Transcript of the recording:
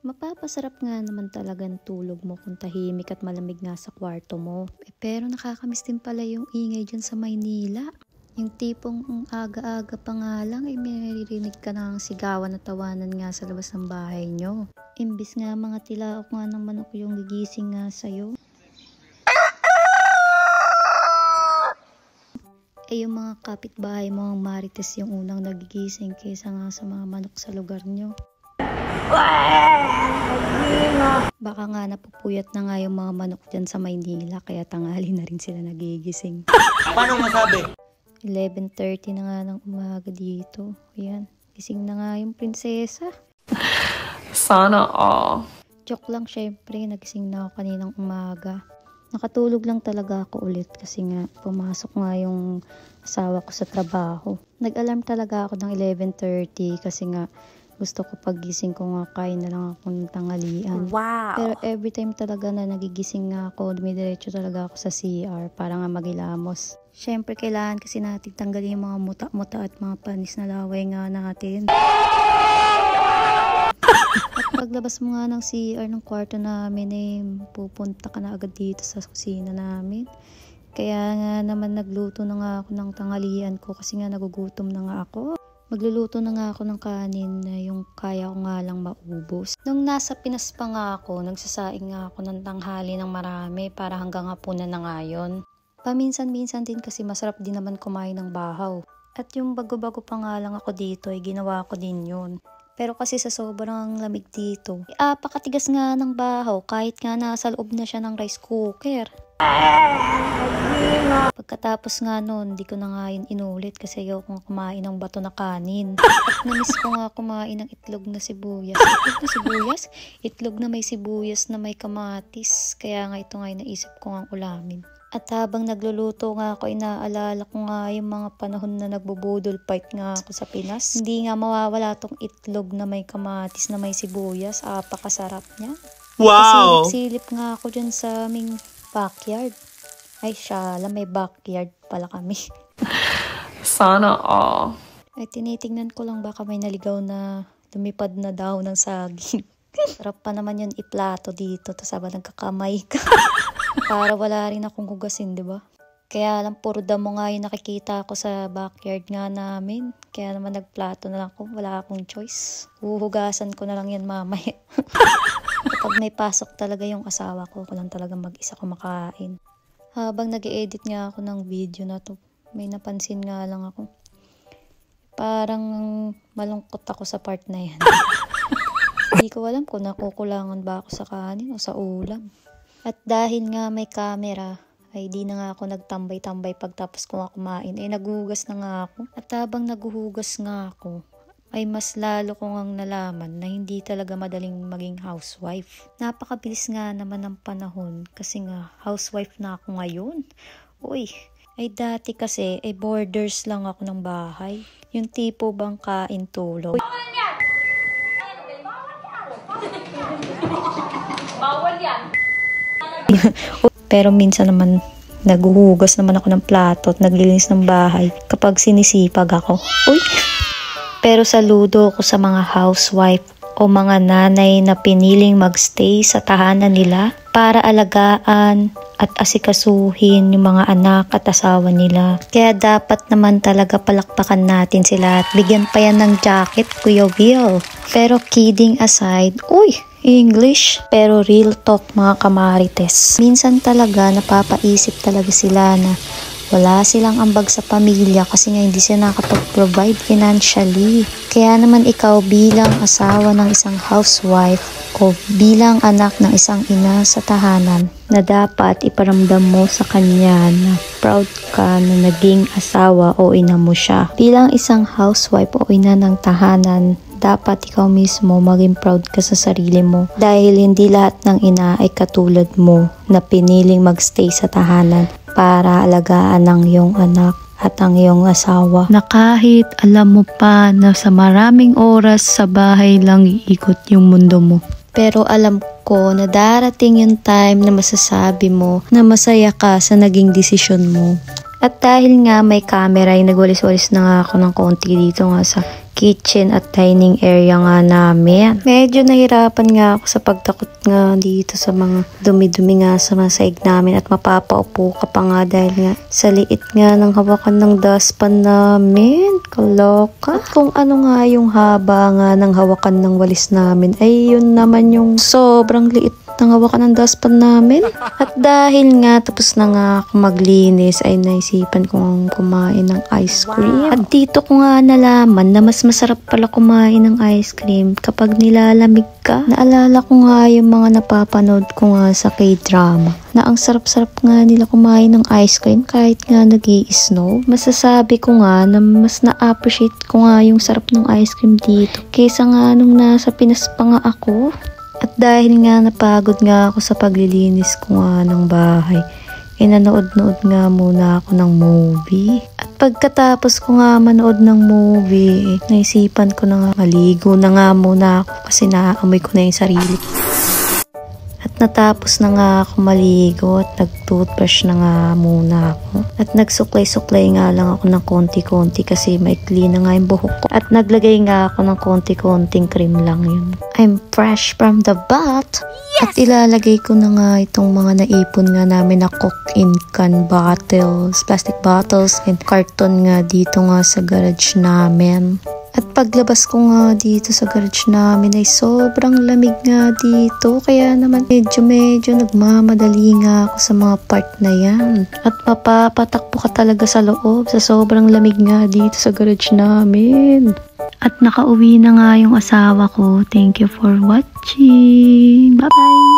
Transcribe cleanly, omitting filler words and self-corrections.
Mapapasarap nga naman talagang tulog mo kung tahimik at malamig nga sa kwarto mo. Pero nakakamiss din pala yung ingay dyan sa Maynila. Yung tipong aga-aga pa nga lang ay may naririnig ka ng sigawan at tawanan nga sa labas ng bahay nyo. Imbis nga mga tilaok nga ng manok yung gigising nga sa'yo. Yung mga kapitbahay mo ang marites yung unang nagigising kaysa nga sa mga manok sa lugar nyo. Baka nga napupuyat na nga yung mga manok dyan sa Maynila kaya tanghali na rin sila nagigising. Paano masabi? 11:30 na nga ng umaga dito. Ayan, gising na nga yung prinsesa. Sana all. Joke lang, syempre, nagising na ako kaninang umaga. Nakatulog lang talaga ako ulit kasi nga pumasok nga yung asawa ko sa trabaho. Nag-alarm talaga ako ng 11:30 kasi nga gusto ko pagising ko nga kain na lang ako ng tanghalian. Wow! Pero every time talaga na nagigising nga ako, dumidiretso talaga ako sa CR para nga magilamos. Syempre kailangan kasi natin tanggalin yung mga muta-muta at mga panis na laway nga natin. At paglabas mo nga ng CR ng kwarto namin pupunta ka na agad dito sa kusina namin. Kaya nga naman nagluto na nga ako ng tanghalian ko kasi nga nagugutom na nga ako. Magluluto na nga ako ng kanin na yung kaya ko nga lang maubos. Nung nasa Pinas pa nga ako, nagsasaing nga ako ng tanghali ng marami para hanggang hapunan na nga yun. Paminsan-minsan din kasi masarap din naman kumain ng bahaw. At yung bago-bago pa nga lang ako dito ay ginawa ko din yun. Pero kasi sa sobrang lamig dito, pakatigas nga ng bahaw kahit nga nasa loob na siya ng rice cooker. Pagkatapos nga nun, di ko na nga yun inulit kasi ayaw kong kumain ng bato na kanin. At namiss ko nga kumain ng itlog na sibuyas. Itlog na sibuyas? Itlog na may sibuyas na may kamatis. Kaya nga ito nga yung naisip ko nga ulamin. At habang nagluluto nga ako, inaalala ko nga yung mga panahon na nagbubudol fight nga ako sa Pinas. Hindi nga mawawala tong itlog na may kamatis na may sibuyas. Apakasarap niya. Wow! Silip-silip nga ako dyan sa aming backyard. Ay, syala, may backyard pala kami. Sana all. Ay, tinitingnan ko lang baka may naligaw na lumipad na daw ng saging. Sarap pa naman yun iplato dito, tapos habang nagkakamay ka. Para wala rin akong hugasin, di ba? Kaya lang puro damo nga yung nakikita ko sa backyard nga namin. Kaya naman nagplato na lang ako, wala akong choice. Uhugasan ko na lang yan mamaya. Kapag may pasok talaga yung asawa ko, ako lang talaga mag-isa kumakain. Habang nag-edit nga ako ng video na to, may napansin nga lang ako. Parang malungkot ako sa part na yan. Hindi ko alam kung nakukulangan ba ako sa kanin o sa ulam. At dahil nga may camera, ay di na nga ako nagtambay-tambay pagtapos ko nga kumain. Naghuhugas na nga ako. At habang naghuhugas nga ako, ay mas lalo ko ngang nalaman na hindi talaga madaling maging housewife. Napakabilis nga naman ng panahon kasi nga housewife na ako ngayon. Uy, ay dati kasi ay borders lang ako ng bahay. Yung tipo bang kain tulog. Bawal yan! Pero minsan naman naghuhugas naman ako ng plato at naglilinis ng bahay kapag sinisipag ako. Uy! Pero saludo ko sa mga housewife o mga nanay na piniling magstay sa tahanan nila para alagaan at asikasuhin yung mga anak at asawa nila. Kaya dapat naman talaga palakpakan natin sila at bigyan pa yan ng jacket, Kuya Will. Pero kidding aside, uy! English, pero real talk mga kamarites. Minsan talaga napapaisip talaga sila na wala silang ambag sa pamilya kasi nga hindi sila nakapag-provide financially. Kaya naman ikaw bilang asawa ng isang housewife o bilang anak ng isang ina sa tahanan na dapat iparamdam mo sa kanya na proud ka na naging asawa o ina mo siya. Bilang isang housewife o ina ng tahanan, dapat ikaw mismo maging proud ka sa sarili mo dahil hindi lahat ng ina ay katulad mo na piniling magstay sa tahanan para alagaan ang iyong anak at ang iyong asawa na kahit alam mo pa na sa maraming oras sa bahay lang iikot yung mundo mo. Pero alam ko na darating yung time na masasabi mo na masaya ka sa naging desisyon mo. At dahil nga may camera ay nagwalis-walis na nga ako ng konti dito nga sa kitchen at dining area nga namin. Medyo nahirapan nga ako sa pagtakot nga dito sa mga dumi-dumi nga sa masaig namin at mapapaupo ka pa nga dahil nga sa liit nga ng hawakan ng dustpan namin. Kaloka. At kung ano nga yung haba nga ng hawakan ng walis namin ay yun naman yung sobrang liit ng hawakan ng dustpan namin. At dahil nga tapos na nga ako maglinis ay naisipan kong kumain ng ice cream. At dito ko nga nalaman na mas masarap pala kumain ng ice cream kapag nilalamig ka. Naalala ko nga yung mga napapanood ko nga sa K-drama na ang sarap-sarap nga nila kumain ng ice cream kahit nga nag-i-snow. Masasabi ko nga na mas na-appreciate ko nga yung sarap ng ice cream dito kaysa nga nung nasa Pinas pa nga ako. At dahil nga napagod nga ako sa paglilinis ko nga ng bahay, nanood-nood nga muna ako ng movie. At pagkatapos ko nga manood ng movie, naisipan ko na nga maligo na nga muna ako kasi naaamoy ko na yung sarili. At natapos na nga ako maligo at nag-toothbrush na nga muna ako. At nagsuklay-suklay nga lang ako ng konti-konti kasi maikli na nga yung buhok ko. At naglagay nga ako ng konti-konting cream lang yun. I'm fresh from the bath. Yes! At ilalagay ko na nga itong mga naipon nga namin na Coke in can bottles, plastic bottles, and carton nga dito nga sa garage namin. At paglabas ko nga dito sa garage namin ay sobrang lamig nga dito. Kaya naman medyo nagmamadali nga ako sa mga part na yan. At mapapatakbo ka talaga sa loob sa sobrang lamig nga dito sa garage namin. At nakauwi na nga yung asawa ko. Thank you for watching. Bye-bye!